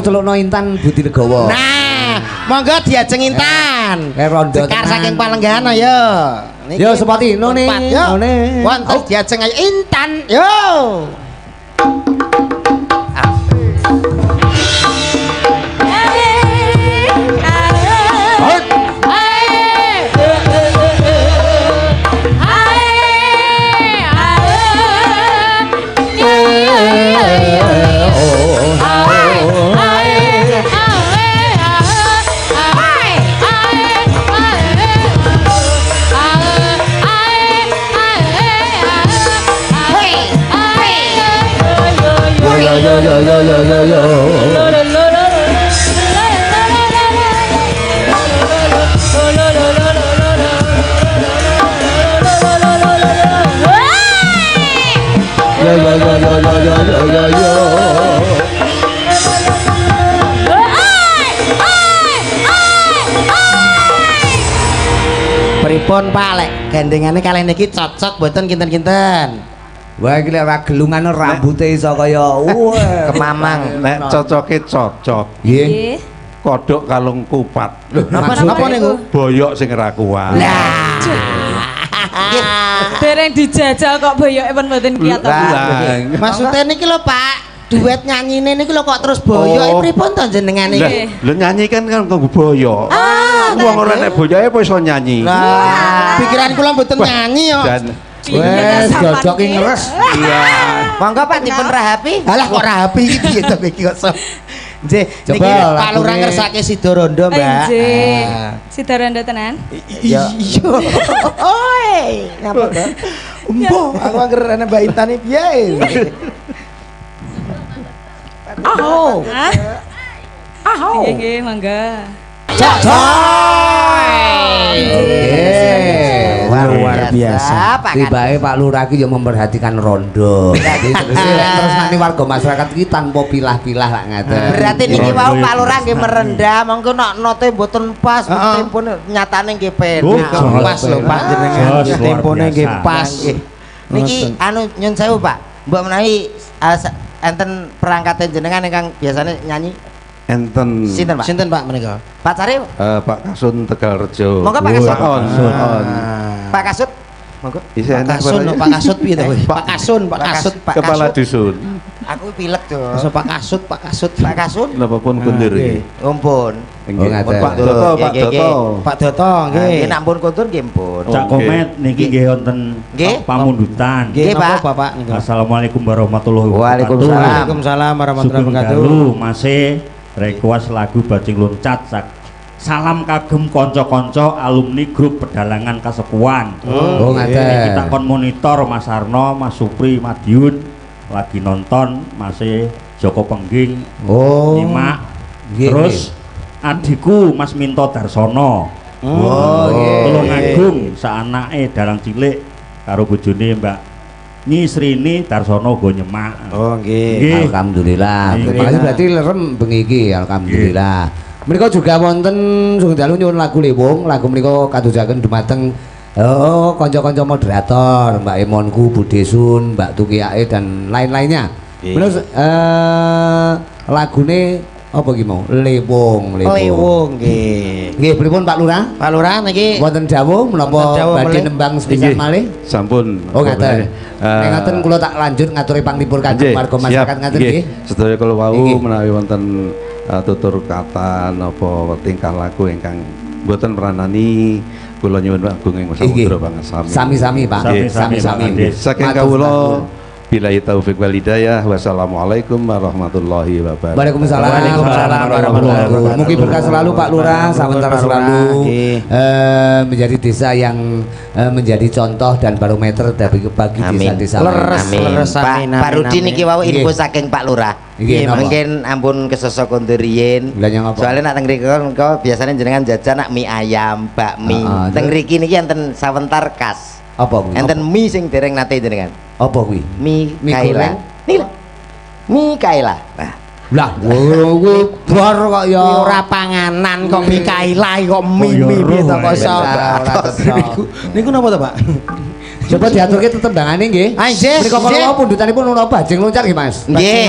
celukno Intan Budi Legowo. Nah, monggo diajeng Intan. Rondo Sekar saking Palenggan ayo. Yo sepati none. None. Wonten diajeng ayo Intan. Yo. Pripun Pak lek gandengane kalih niki cocok mboten kinten-kinten? Wah iki lek ora gelungan rambute iso kaya kemamang. Nek cocoke cocok. Nggih. Kodhok kalung kupat. Napa niku? Boyok sing ora kuat. Dereng dijajal kok boyoke pun mboten kiyat to. Maksudnya niki lho Pak, duet nyanyine niki lho kok terus boyok pripun to jenengan iki? Lho nyanyi kan kanggo boyok. Wong ora nek boyoke apa iso nyanyi. Lah, pikiran kula mboten nyanyi yo. Wes jojoki ngeres. Iya. Monggo Pak dipun rahapi. Alah kok rahapi iki piye to iki kok. Nggih, niki Pak Lurah ngersake Sidorondo, Mbak. Nggih. Sidorondo tenan. Iya. Oi, ngapa to? Embo, aku anggere ana Mbak Intan iki piye? Oh. Oh. Nggih, mangga. Luar biasa. Tibae Pak Lurah iki yo memperhatikan rondo. Jadi terus nanti warga masyarakat iki tanpa pilah-pilah lak ngaten. Berarti niki wau Pak Lurah nggih merendah, monggo nek note mboten pas, tempone nyatane nggih pendek. Pas lho Pak jenengan. Tempone nggih pas. Niki anu nyun sewu Pak. Mbok menawi enten perangkate jenengan ingkang biasane nyanyi. Enten Sinten Pak? Sinten Pak menika? Pak Cari? Pak Kasun Tegalrejo. Monggo Pak Kasut. Pak Kasut. Monggo. Pak Kasun, Pak Kasut piye to? Pak Kasun, Pak Kasut, Pak Kasut. Kepala dusun. Aku pilek to. Pak Kasut, Pak Kasut, Pak Kasun. Napa pun kundur iki. Ampun. Pak Doto, Pak Doto. Pak Doto nggih. Nek ampun kundur nggih ampun. Cak Komet niki nggih wonten pamundutan. Nggih Pak. Bapak niku. Assalamualaikum warahmatullahi wabarakatuh. Waalaikumsalam warahmatullahi wabarakatuh. Masih request lagu Bajing Loncat salam kagem konco-konco alumni grup pedalangan Kasepuan. Ngaten. Kita kon monitor Mas Arno, Mas Supri, Madiun lagi nonton masih Joko Pengging. Nyimak. Terus adikku Mas Minto Darsono. Tulungagung saanake dalang cilik karo bojone Mbak Nisrini Darsono go nyemak. Nggih. Alhamdulillah. Berarti lerem bengi iki alhamdulillah. Menika juga wonten sugeng dalu nyuwun lagu lewung, lagu menika kadosaken dumateng kanca-kanca moderator, Mbak Emonku, Budesun, Mbak Tukiake dan lain-lainnya. Menika lagune apa ki mau? Lewung nggih. Nggih, pripun Pak Lurah? Pak Lurah niki wonten dawuh menapa badhe nembang sepisan malih? Sampun. Ngaten. Ngaten kula tak lanjut ngaturi panglipur kagem warga masyarakat ngaten nggih. Sedaya kula wau menawi wonten tutur kata napa tingkah laku ingkang mboten meranani kula nyuwun agung ing samudra pangasami. Sami-sami Pak. Sami-sami. Saking kawula billahi taufik wal hidayah. Wassalamualaikum warahmatullahi wabarakatuh. Waalaikumsalam warahmatullahi wabarakatuh. Mugi berkah selalu Pak Lurah, sementara selalu menjadi desa yang menjadi contoh dan barometer bagi desa-desa lain. Leres Pak Rudi niki wau info saking Pak Lurah. Mungkin ampun kesosok kondur riyin. Soalnya nak teng mriki biasanya jenengan jajan nak mie ayam, bakmi. Teng mriki niki enten sawentar khas. Apa kuwi? Enten mie sing dereng nate jenengan. Apa kuwi? Mie Kaila. Niki mie Kaila. Nah, lah kuwi bar kok ya ora panganan kok mie Kaila kok mie piye to kok iso. Niku napa to, Pak? Coba diaturke tetembangane nggih. Ah, nggih. Menika kala pundutanipun ana bajing loncat nggih, Mas. Nggih,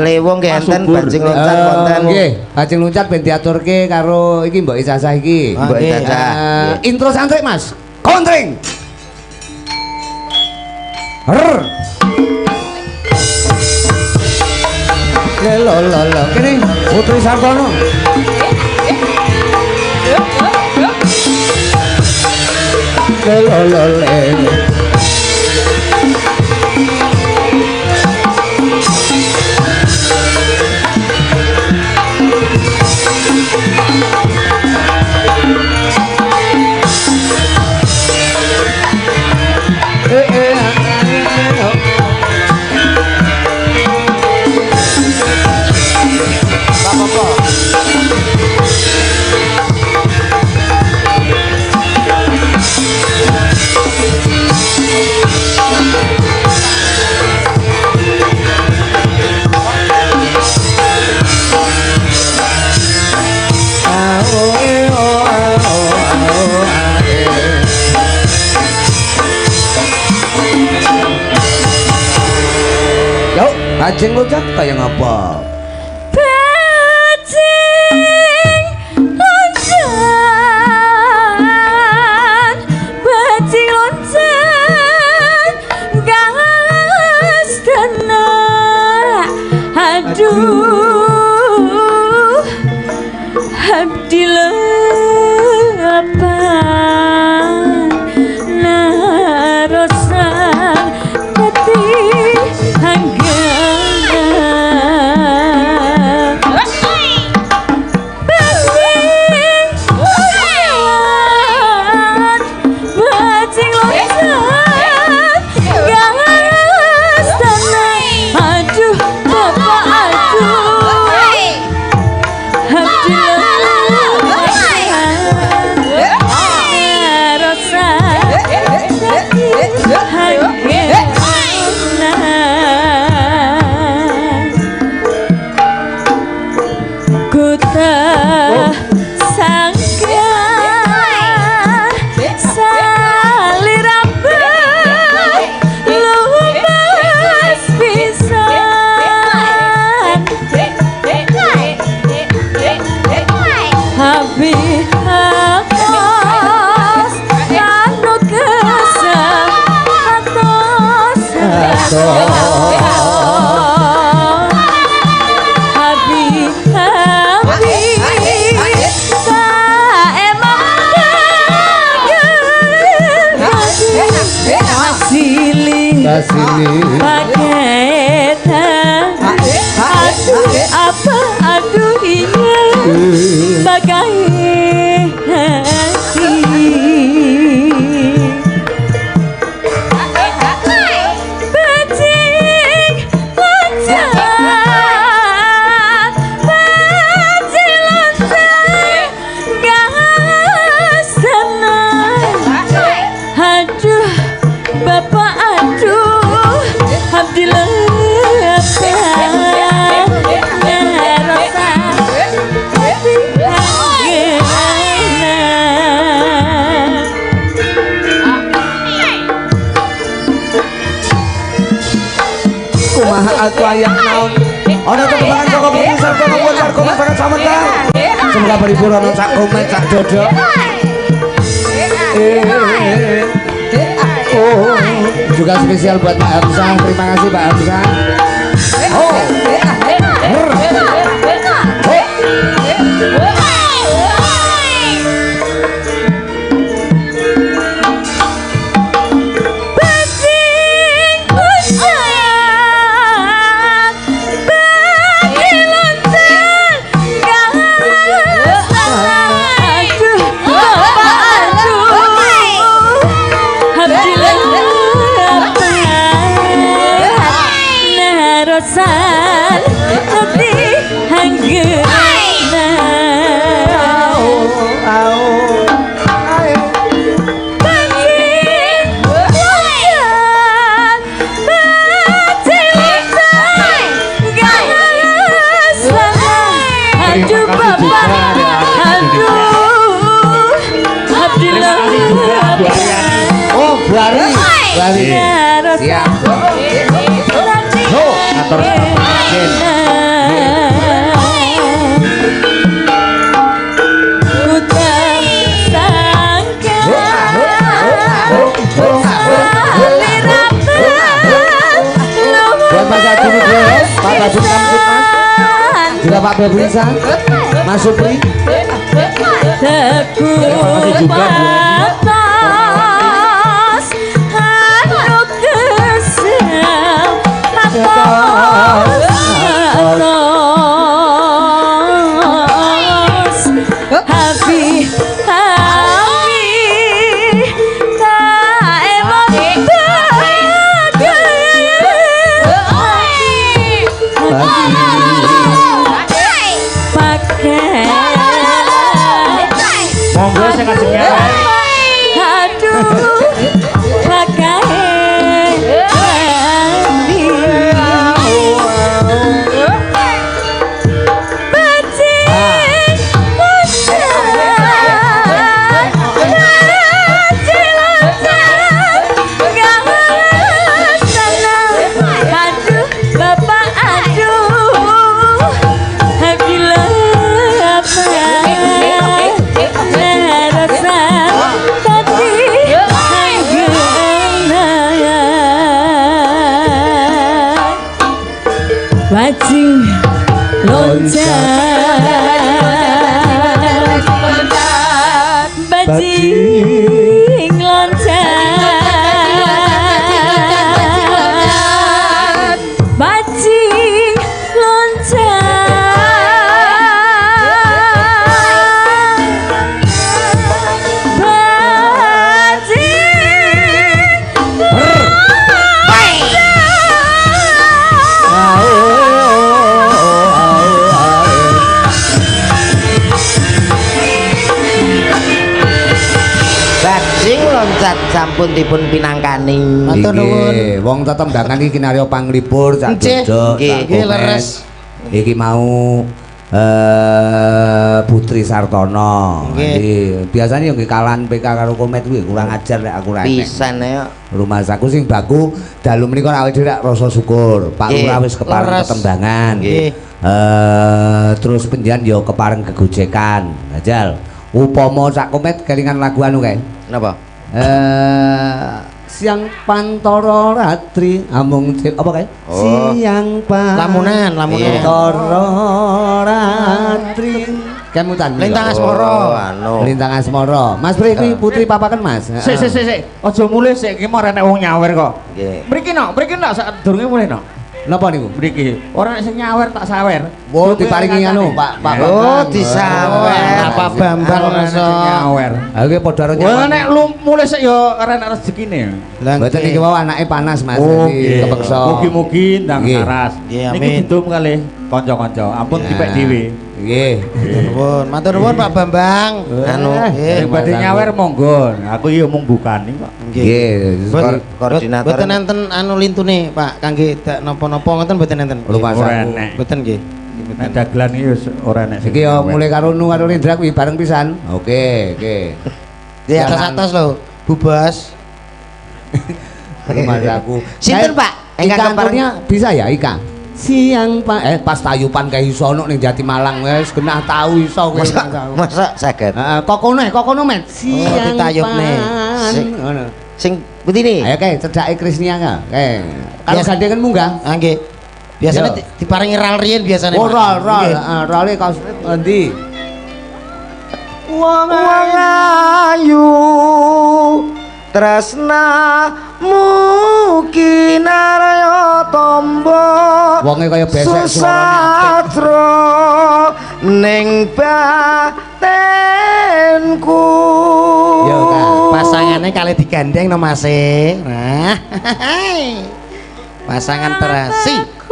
lewung nggih enten bajing loncat wonten. Nggih, bajing loncat ben diaturke karo iki Mbok Isasah iki. Mbok Isasah. Intro santrik, Mas. Kontring. Lelo kene Putri Sartono. Lelo bajing loncat kayak ngapa? Bajing loncat, gas dana. Aduh, abdilah apa narosan hati sini pakai aduh iya bagai hati bajing loncat gas sana aduh bapak aduh abdilah kumaha aku ayam naon ana ketebangan saka Putri Sartono bocah komen sangat sametan semoga paripurna sak komen sak dodok oh juga spesial buat Pak Hamzah, terima kasih Pak Hamzah. Oh Terima kasih juga Bu Aryani. Oh, Bu Ari. Lali. Siap. Atur Buat Mas Adi Nugroho, Pak Badut Kamtipmas, juga Pak Beblisan, Mas Supri. Teguh papas anu kesel atos habi tak emot monggo sing ajeng nyawer. aduh pakai Bajing loncat, bajing loncat, bajing loncat sampun dipun pinangkani. Matur nuwun. Wong tetembangan iki kinarya panglipur cak dodok. Nggih leres. Iki mau Putri Sartono. Nggih. Biasane yo nggih kalan PK karo Komet kuwi kurang ajar nek aku ra enek. Pisan ya. Rumah saku sing baku dalu menika awake dhewe rasa syukur. Pak Lurah wis kepareng ketembangan. Nggih. Terus penjian yo kepareng kegojekan. Ajal. Upama sak Komet kelingan lagu anu kae. Napa? Siang Pantoro Ratri amung apa kae? Siang Lamunan. Pantoro Ratri. Kemutan. Lintang Asmara. Lintang Asmara. Mas Pri iki putri papaken Mas. Sik. Aja mulih sik iki ora enek wong nyawer kok. Nggih. Mriki sak durunge mulih no. Napa niku? Mriki. Ora nek sing nyawer tak sawer. Oh, diparingi anu, Pak. Oh, disawer. Pak Bambang iso nyawer. Ha iki padha karo Wah nek lu mulih sik yo ora enek rezekine. Mboten iki wae anake panas Mas. Oh, Jadi kepeksa. Mugi-mugi ndang saras. Niki didum kalih kanca-kanca. Ampun dipek dhewe. Nggih. Matur nuwun Pak Bambang. Anu nggih badhe nyawer monggo. Aku iki mung bukani kok. Nggih. Koordinator. Mboten enten anu lintune Pak kangge dak napa-napa ngoten mboten enten. Rumah saku. Mboten nggih. Nek dagelan iki wis ora enek. Iki yo mulai karo Nu karo Lindra kuwi bareng pisan. Oke. Di atas lho, Bubas. Rumah saku. Sinten Pak? Ingkang keparengnya bisa ya Ika. Siang pas tayupan kae iso ono ning Jatimalang wis genah tau iso kowe. Masa saged. Heeh, kokono met. Siang ditayupne. Ngono. Sing putine. Ayo kae cedhake Krisnia kae. Kalau gandengan munggah. Ah nggih. Biasanya diparingi ral riyen biasane. Oh, rale kaos endi? Wong ayu tresnamu kinarya tombo Wonge kaya besek suarane ning batenku. Yo Kak, pasangane kali digandeng no Mas e. Nah. Pasangan terasi.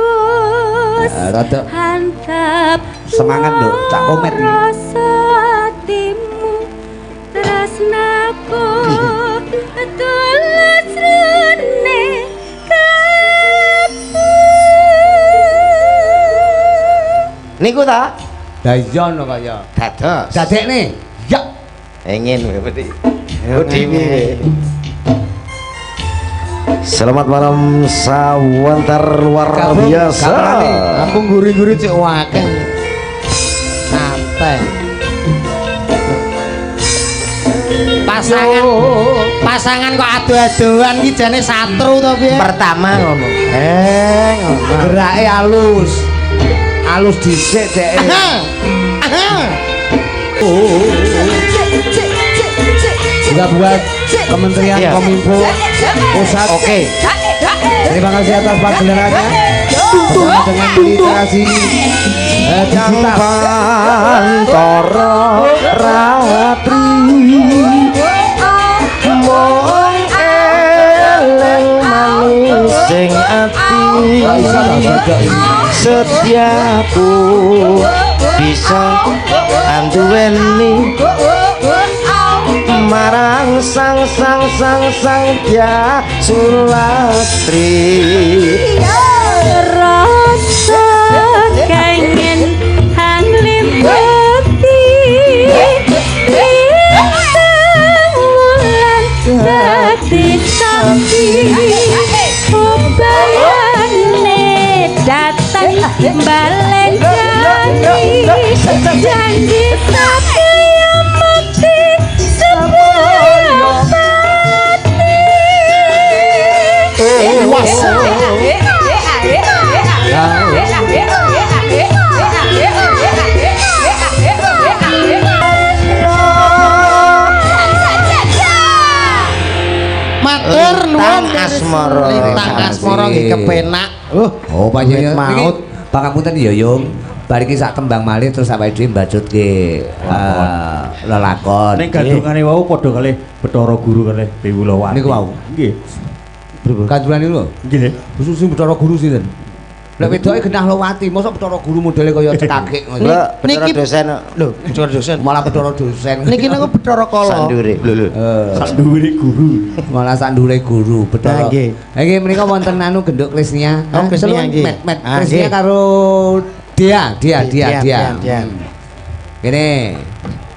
Rada Hantap semangat lho, Cak Komet iki. Hatimu tresnaku tulus rene Niku ta? Lah iya no kaya. Dados. Dadekne. Ya. Engin berarti. Oh dhewe. Selamat malam sawantar luar biasa. Aku guri-guri cek wakil. Santai. Pasangan kok adu-aduan iki jane satru to piye? Pertama ngono. Ngono. Gerake halus. Halus dhisik dek. Juga buat Kementerian Kominfo Pusat. Oke. Terima kasih atas pagelarannya. Dengan literasi digital. Pantoro ratri mong eleng manis sing ati setiaku bisa anduweni marang sang dia sulatri rasa kangen hanglim bukti bulan sakti bayane datang balen janji tapi yang mati sebuah pati Matur nuwun asmara. Lintang asmara nggih kepenak. Oh panjenengan maut pangapunten ya Yung. Bar iki sak kembang malih terus sampai dhewe mbajutke lelakon. Ning gandungane wau padha kalih Bathara Guru kalih Dewi Lawati. Niku wau. Nggih. Kandungan niku lho. Nggih. Khusus sing Bathara Guru sinten? Lek wedoke genah Lawati, mosok Bathara Guru modele kaya cekakik ngono. Niki dosen Lho, Bathara dosen. Malah Bathara dosen. Niki niku Bathara Kala. sandure. Sak dhuwure guru. Malah sandure guru Bathara. Nggih. Nggih menika wonten anu genduk Krisnia. Oh, Krisnia nggih. Met Ah, Krisnia nggih. karo dia. Dian. Kene.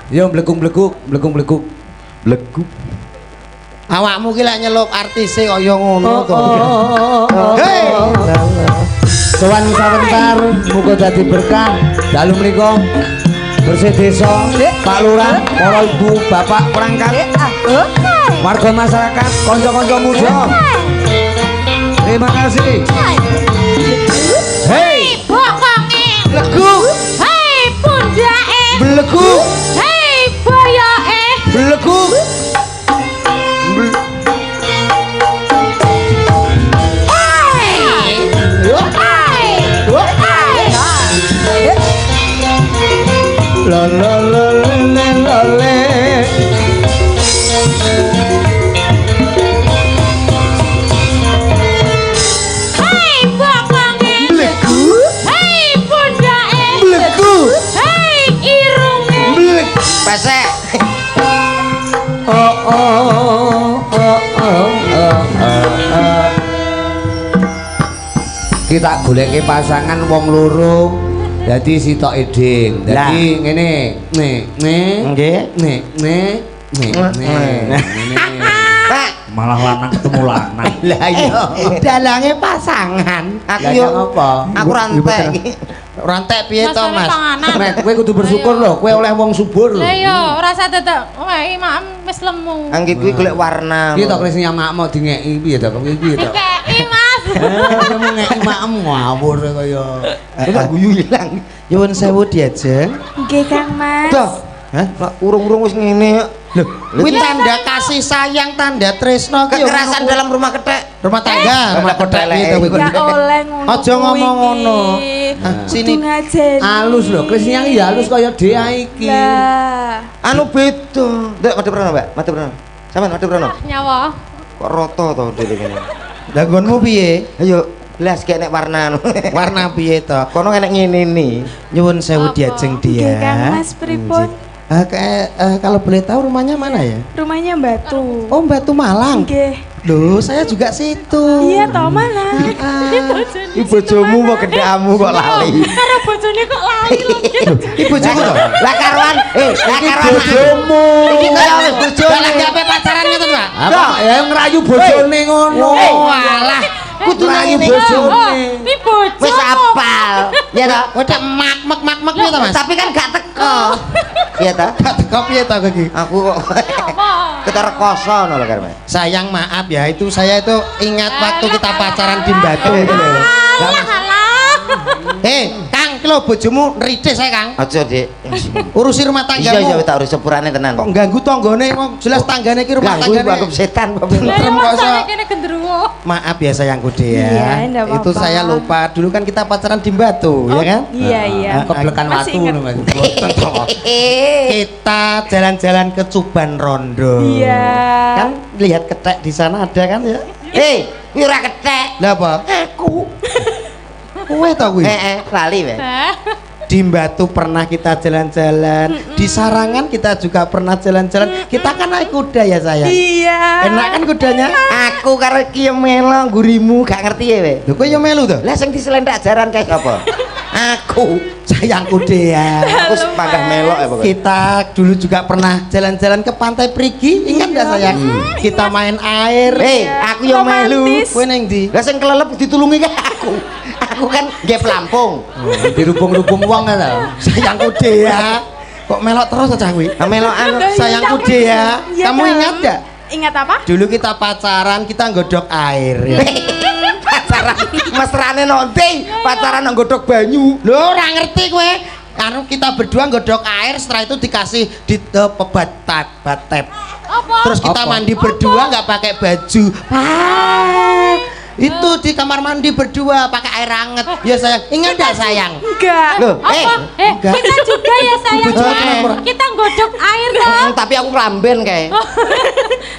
Yo blekung-blekuk. Legu Awakmu ki lek nyeluk artise kaya ngono to. Hei. Sowan sawentar muga dadi berkah dalu menika bersih desa, Pak Lurah, para ibu, bapak perangkat, warga masyarakat, kanca-kanca muda. Terima kasih. Hei, bokonge Legu, hei pundake blegu, hei boyoke blegu. La la la la la la. hei bokonge Blegu, hei pundake blegu, hei irunge bleg. Pesek. kita goleke pasangan wong loro. Dadi sitok eding. Dadi ngene, Nggih. Malah lanang ketemu lanang. Lah iya. Dalange pasangan. Aku Lah yo apa? aku rantek iki. Rantek piye to, Mas? Nek kowe kudu bersyukur lho, kowe oleh wong subur lho. Lah yo ora usah dadak wae mak wis lemu. Angge kuwi golek warna. Piye to Krisnya makmu dingeki piye to? Piye to? Dikeki Mas. Kamu ngeki makmu ngawur kaya. Kok guyu ilang. Nyuwun sewu diajeng. Nggih Kang Mas. Toh. Hah? Urung-urung wis ngene. Lho, kuwi tanda kasih sayang, tanda tresno ki yo kekerasan dalam rumah kethek. Rumah tangga, rumah kethek piye to kowe? Gak oleh ngono. Aja ngomong ngono. Sini Halus lho, Krisnya iki halus kaya Dea iki. Lah, anu beda. Ndek Made Prana, Mbak. Made Prana. Sampeyan Made Prana. nyawa. Kok roto to dhewe kene. Lah nggonmu piye? Ayo blas kek nek warna anu. Warna piye to? Kono enek ngene ni. Nyuwun sewu diajeng dia. Nggih Kang Mas pripun? Kalau boleh tahu rumahnya mana ya? Rumahnya Batu. Oh, Batu Malang. Nggih. Loh, saya juga situ. Iya toh mana? Ibu bojomu mau gedamu kok lali. Karo bojone kok lali lho. Ibu bojomu to? Lah karuan, lah karuan bojomu. Iki kaya wis bojomu. Lah lagi ape pacaran ngoten, Pak? Apa ya ngerayu bojone ngono. Alah, kudu ngerayu ngene. bojone. Ini bojo. Wis apal. Ya ta? Wedok mak piye to, Mas? Tapi kan gak teko. Iya ta? Gak teko piye to kowe iki? Aku kok kita rekoso ngono lho kan, Mas. Sayang maaf ya, itu saya itu ingat waktu kita pacaran di Batu itu loh. Kang, iki lho bojomu nritih saya, Kang. Aja, Dik. Urusi rumah Iya, iya tanggamu. tak urus sepurane tenan. Kok ganggu tanggane, wong jelas tanggane iki rumah Ganggu tanggane. anggap setan kok. Tentrem kok iso. Kene gendruwo. Maaf ya sayangku dia. Iya, ndak apa-apa. Itu saya lupa. Dulu kan kita pacaran di Batu, ya kan? Iya, iya. Keblekan Masih watu inget. ngono Mas. Kita jalan-jalan ke Cuban Rondo. Iya. Kan lihat ketek di sana ada kan ya? Kuwi ora kethek. Lah apa? Aku. Kowe to kuwi? Lali wae. Di Batu pernah kita jalan-jalan, di Sarangan kita juga pernah jalan-jalan. Kita kan naik kuda ya sayang. Iya. Enak kan kudanya? Aku karo iki melo gurimu gak ngerti ya wae. Lho kowe yo melu to? Lah sing diselendak jaran kae apa? Aku. Sayangku dia. Aku sepagah melok ya pokoknya. Kita dulu juga pernah jalan-jalan ke Pantai Perigi, ingat nggak sayang? Kita main air. Aku yo melu. Romantis. Kowe neng ndi? Lah sing kelelep ditulungi ke aku. Aku kan nggih pelampung. Dirubung-rubung wong kan ta. Sayangku dia. Kok melok terus aja kuwi? Melokan. Sayangku dia. Iya, Kamu Kang. ingat gak? Ingat apa? Dulu kita pacaran, kita nggodok air ya. Pacaran mesrane nanti pacaran nang godhog banyu. Lho ora ngerti kowe. Karena kita berdua nggodok air, setelah itu dikasih di batep. Apa? Terus kita Apa? mandi berdua nggak pakai baju. Itu di kamar mandi berdua pakai air hangat. Ya sayang, ingat nggak sayang? Enggak. Loh, Apa? Kita juga ya sayang. Bojo kenapa? Kita nggodok air toh. tapi aku kelamben kae.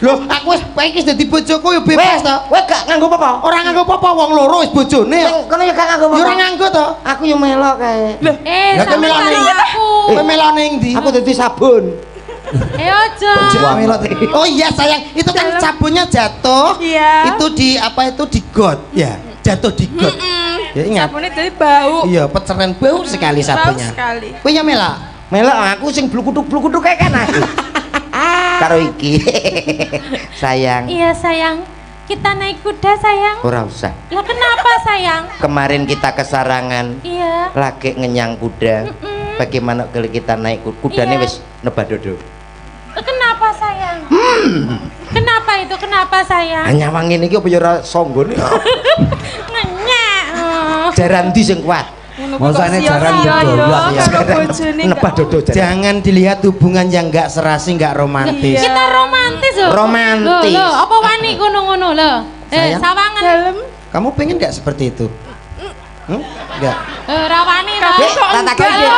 Loh, aku wis iki dadi bojoku ya bebas to. Kowe gak nganggo apa? Ora nganggo apa-apa wong loro wis bojone. Sing kono ya gak nganggo Ya ora apa? nganggo to. Aku yo melok kae. Lah, kowe Sampe melone. karo aku. Kowe melone ning ndi? Aku dadi sabun. Aja. Melok. Oh iya sayang, itu kan sabunnya jatuh. Iya. Itu di apa itu di got ya. Jatuh di got. Ya ingat. Sabunnya dari bau. Iya, peceren bau sekali Bau sabunnya. sekali. Kowe ya melok. Melok aku sing blukuduk kae kan aku. Karo iki. Sayang, Iya sayang. Kita naik kuda sayang. ora usah. Lah kenapa sayang? Kemarin kita ke Sarangan, Iya. lagi ngenyang kuda. Bagaimana kalau kita naik kudane Iya. wis nebadodho. Kenapa sayang? Kenapa itu? Kenapa sayang? Hanya wangin iki apa ya ora songgone. Ngenyak. Jaran ndi sing kuat? Masane jaran Nebadodho jaran. Jangan dilihat hubungan yang enggak serasi, enggak romantis. Kita romantis loh. Romantis. Loh, apa wani ngono-ngono loh. Sayang. Sawangan. Dalam. Kamu pengen enggak seperti itu? Enggak. Rawani loh. Dek, tak takoki, Dek.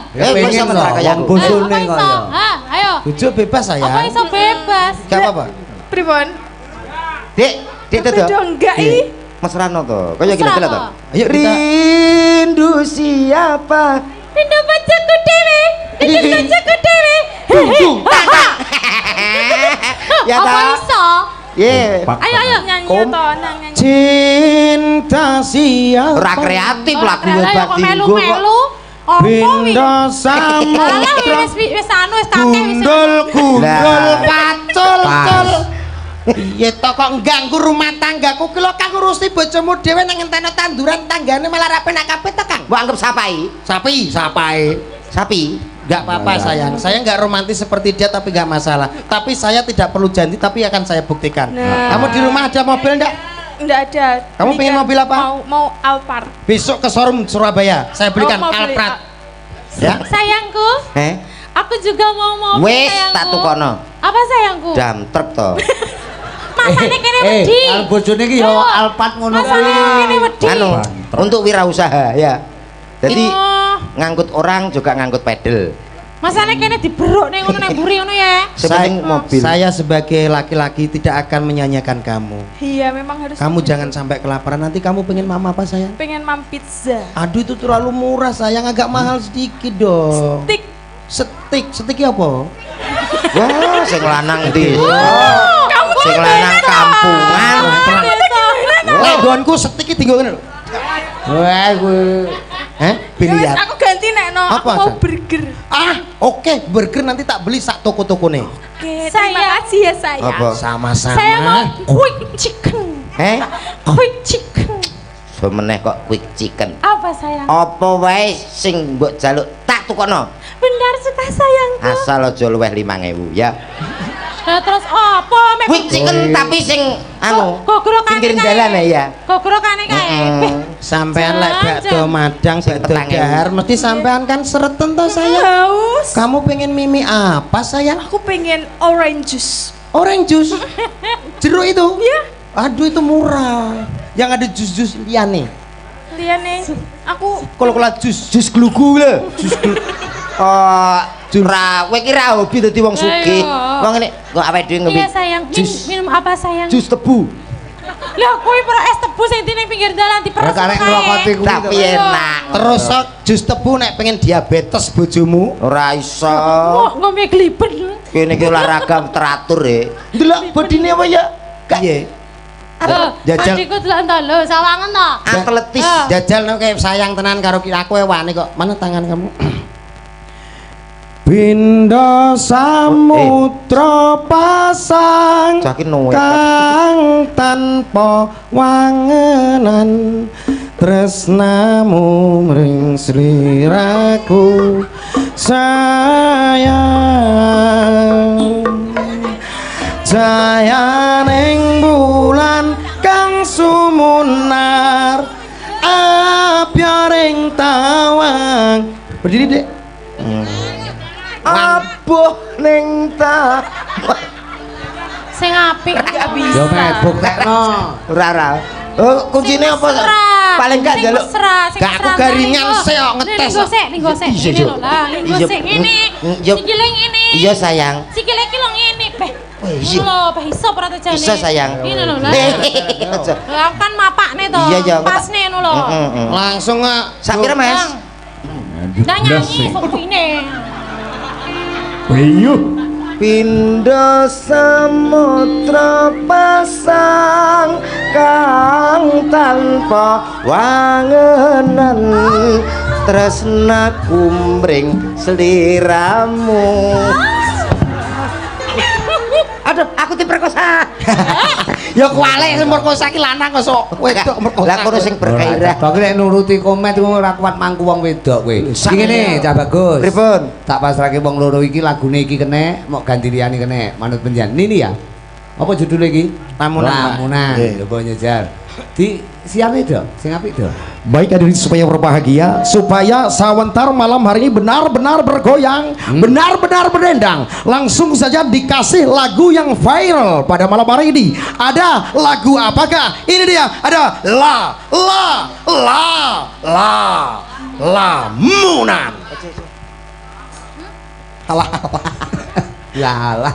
Ya pengen bisa loh, menara kayak wong aku. bojone Apa kok iso? ya. Ayo. Bojo bebas Apa sayang. iso bebas? Enggak apa-apa. Pripun? Dek Beda to. enggak Iya. ih? Mesrano to. Kaya gini bela to. Ayo kita Rindu siapa? Rindu bacaku dewe. Rindu bacaku dewe. Ya Apa ta. iso? Ye. Ayo nyanyi Kom. to nyanyi. cinta siapa? Ora kreatif lagu Ayo kok bakti melu-melu. Apa wi? Bindo Alah samudra wis anu wis kakek wis. gundul Lah. pacul Pas. cul. Iya to kok ganggu rumah tanggaku ki lho Kang ngurusi bojomu dhewe nang ngenteni tanduran tanggane malah ra penak kabeh to Kang. Mbok anggap sapai. Sapi. Sapi. Enggak apa-apa sayang. Saya enggak romantis seperti dia tapi enggak masalah. Tapi saya tidak perlu janji tapi akan saya buktikan. Nah. Kamu di rumah ada mobil enggak? Enggak ada. Kamu Ini pengen kan mobil apa? Mau Alphard. Besok ke showroom Surabaya. Saya belikan mau beli. Alphard. Ya. Sayangku, aku juga mau mobil Wes sayangku. tak tukono. Apa sayangku? Dam truk to. Masane kene wedi. Al bojone iki yo Ayo. Alphard ngono Masane kuwi. kene wedi. Anu, untuk wirausaha ya. Jadi Oh, ngangkut orang juga ngangkut pedal. masane kene diberuk ning ngono nang buri ngono ya. Sepenting mobil. Saya sebagai laki-laki tidak akan menyanyiakan kamu. Iya, memang harus. Kamu jangan sampai kelaparan. Nanti kamu pengen mama apa sayang? pengen mam pizza. Aduh itu terlalu murah sayang, agak mahal sedikit dong. Tik. Setik apa? Wah, sing lanang ndi? Kamu Sing lanang kampungan. Gonku setik iki tinggal ngene lho. Wah kuwi. Biliar. Aku ganti nek no. Apa, Aku mau San? burger. Ah, Oke, burger nanti tak beli sak toko-toko nih. Oke, terima kasih ya sayang. Apa? Sama-sama. Saya mau quick chicken. Quick chicken. Pemeneh kok quick chicken. Apa sayang? Apa wae sing mbok jaluk tak tukono. Benar suka sayangku. Asal aja luweh 5.000 ya. Nah, terus apa? Quick chicken tapi sing anu Gogrokane pinggir jalan ya. Gogrokane kae. Sampean lek bakdo madang bakdo petang dahar mesti sampean kan sereten toh sayang. Haus. Kamu pengen mimi apa sayang? Aku pengen orange juice. Orange juice. Jeruk itu? Iya. Aduh itu murah. Yang ada jus-jus liane. Liane. Aku Kola-kola jus. Jus glugu lho. Jus glugu. Oh, kowe ki ra hobi dadi wong sugih. Ayo. Wong ngene kok awake dhewe ngombe. Iya sayang. Minum apa sayang? Jus tebu. Lah kuwi pro es tebu sing di pinggir dalan diperes. Karek nglokoti kuwi. Tapi enak. Terus sok jus tebu nek pengen diabetes bojomu. Ora iso. Oh, ngombe glibet. Kene iki olahraga teratur ya. Delok bodine apa ya? Piye? Jajal. Adikku delok to lho, sawangen to. Atletis. Jajal nek kayak sayang tenan karo aku wani kok. Mana tangan kamu? Pindo samudra pasang Cah ki nuwek. kang tanpa wangenan tresnamu mring sliraku sayang jayaning bulan kang sumunar apyaring tawang berdiri dek abuh ning ta Sing apik gak bisa. Yo mek buktekno. Ora. Oh, kuncine apa? Paling gak njaluk. Gak aku garingan sih kok ngetes. Linggo sik. Ini lho lah, linggo sik ngene. Sikile ngene. Iya sayang. Sikile iki lho ngene, Beh. Iya. Lho, Beh iso pratejane. Iso sayang. Ini lho lah. Aja. Lah kan mapakne to. Iya, iya. Pasne ngono lho. Langsung Sak pira, Mas? Nah nyanyi sok kupine. Bayuh. Pindo samudra pasang kang tanpa wangenan tresnaku mring sliramu. Aduh, aku diperkosa. ya kualek sing merkosa ki lanang kok sok wedok merkosa. Lah kono sing bergairah. Kok nek nuruti komen iku ora kuat mangku wong wedok kowe. Iki ngene, Cah Bagus. Pripun? Tak pasrahke wong loro iki lagune iki kene, mok ganti liyane kene. Manut penjan. Ini ya. Apa judulnya iki? Lamunan, Pak. Lamunan. Coba nyejar. Di siane dong, sing apik dong. Baik hadirin supaya berbahagia, supaya Sawentar malam hari ini benar-benar bergoyang, benar-benar berdendang. Langsung saja dikasih lagu yang viral pada malam hari ini. Ada lagu apakah? Ini dia, ada Lamunan. Lah,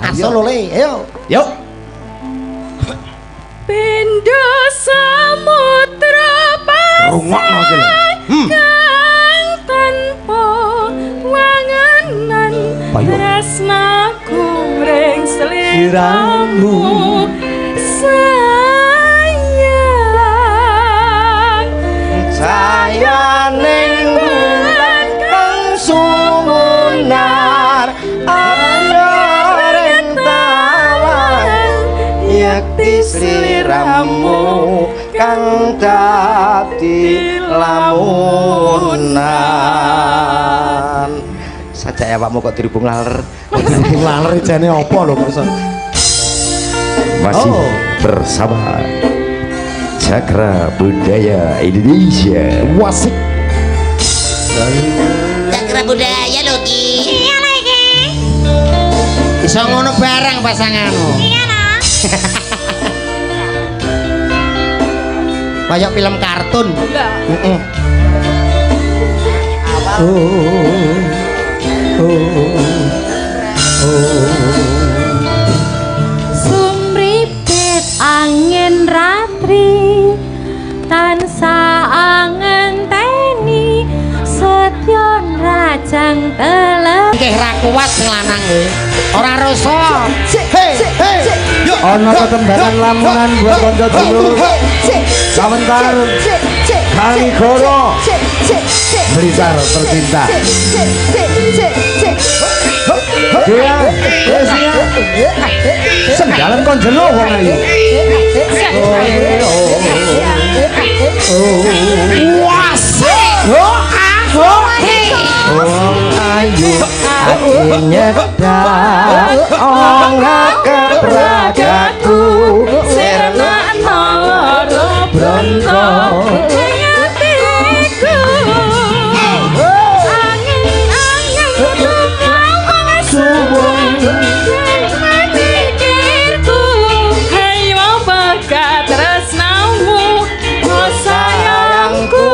Asal oleh, ayo. Yuk. Pindo samudra Rungokno iki lho. kang tanpa wangenan tresnaku mring sliramu sayang Sayaning bulan kang sumunar ayaring tawang yakti sliramu kang dadi lamunan. Sajak awakmu kok dirubung laler. Dirubung laler jane apa lho kok. Masih bersama Cakra Budaya Indonesia. Wasik. Cakra budaya lho ki. iya lagi Iso ngono bareng pasanganmu. iya nah Kayak film kartun. sumripit angin ratri tansah angenteni setyon rajang telep Nggih ra kuat sing lanang nggih. Ora rasa. Hei. Yuk. Ono ketembangan lamunan buat konco dulu. Sawentar Kaligoro Blitar tercinta. Dalam kon jelo wong ayu. Ayu akhirnya dah ongak keberadaku Serna noro bronto hayatiku angin suwung mikirku hayo bakat tresnamu oh sayangku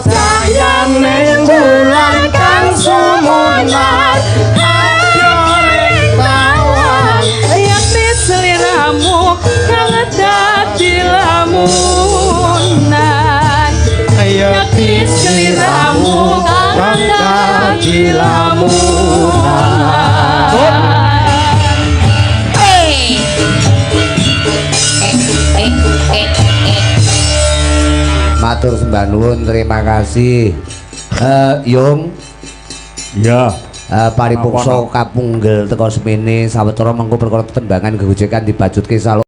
sayane bulan kang sumunar ayoring tawang yakni seliramu kang dadi lamunan yakni seliramu kang dadi lamunan Matur sembah nuwun, terima kasih. Yung Ya. paripursa kapunggel teka semene sawetara mengko perkara tetembangan gegojekan dibajutke salo